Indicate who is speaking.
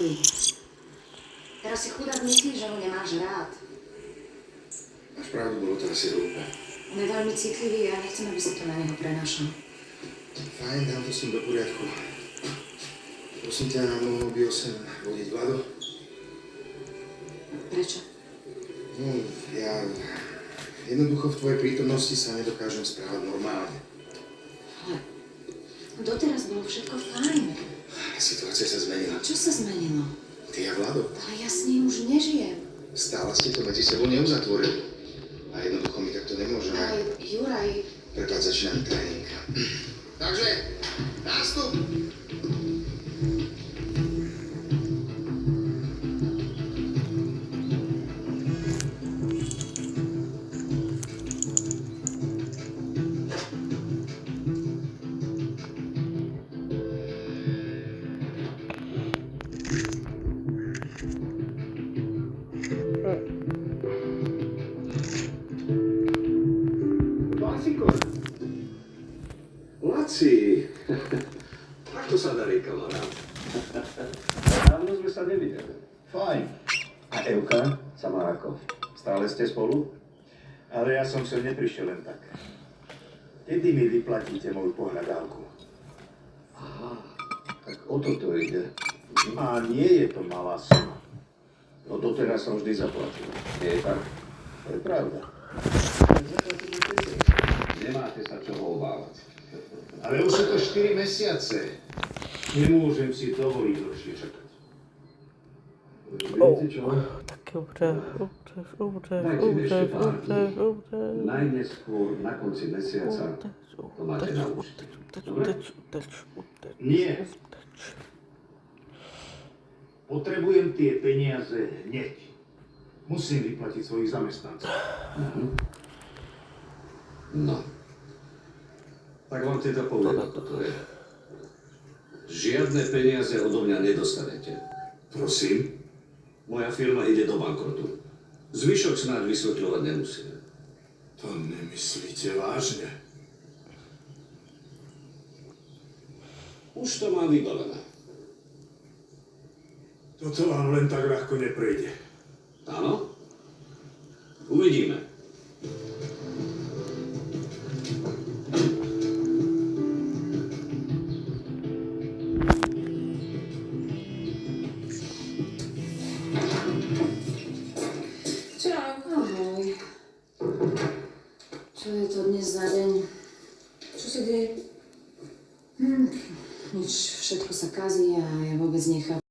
Speaker 1: zlý. Teraz si chudák myslí, že ho nemáš rád.
Speaker 2: Máš pravdu, bolo to asi hlúpe.
Speaker 1: On je veľmi citlivý a ja nechcem, aby sa to na neho prenášalo.
Speaker 2: Fajn, dám to s ním do poriadku. Prosím ťa, mohol by ho sem vodiť Vlado?
Speaker 1: Prečo?
Speaker 2: No, ja jednoducho v tvojej prítomnosti sa nedokážem správať normálne.
Speaker 1: Ale doteraz bolo všetko fajn.
Speaker 2: Situácia sa zmenila.
Speaker 1: Čo sa zmenilo?
Speaker 2: Ty a Vlado.
Speaker 1: Ale ja s ním už nežijem.
Speaker 2: Stále ste to medzi sebou neuzatvorili. A jednoducho mi takto nemôžeme.
Speaker 1: Ale Juraj...
Speaker 2: Prepáč, začínam tréning. Takže, nástup!
Speaker 3: Laci, ako sa darí, kamarát? Dávno sme sa nevideli.
Speaker 4: Fajn.
Speaker 3: A Evka, sama ako? Stále ste spolu?
Speaker 4: Ale ja som sem neprišiel len tak. Kedy mi vyplatíte moju pohľadávku?
Speaker 3: Aha, tak o toto ide.
Speaker 4: A nie je to malá suma.
Speaker 3: No doteraz som vždy zaplatil. Nie je tak?
Speaker 4: To je pravda.
Speaker 3: Zaplatíme peniaze. Nemáte sa čoho obávať.
Speaker 4: Ale už sú to 4 mesiace. Nemôžem si dovoliť dlhšie čakať.
Speaker 3: Viete čo?
Speaker 5: Taký účes.
Speaker 3: Dajte mi ešte pár dní. Najneskôr na konci mesiaca to máte na účte. Dobre?
Speaker 4: Nie. Potrebujem tie peniaze hneď. Musím vyplatiť svojich zamestnancov.
Speaker 3: No. Tak vám teda poviem, ako to je. Žiadne peniaze odo mňa nedostanete.
Speaker 4: Prosím.
Speaker 3: Moja firma ide do bankrotu. Zvyšok snáď vysvetľovať nemusíme.
Speaker 4: To nemyslíte vážne?
Speaker 3: Už to mám vybavené.
Speaker 4: Toto vám len tak ľahko neprejde.
Speaker 3: Áno? Uvidíme.
Speaker 1: Ahoj. Čo je to dnes za deň? Čo sa deje? Nič, všetko sa kazí a ja vôbec nechápem.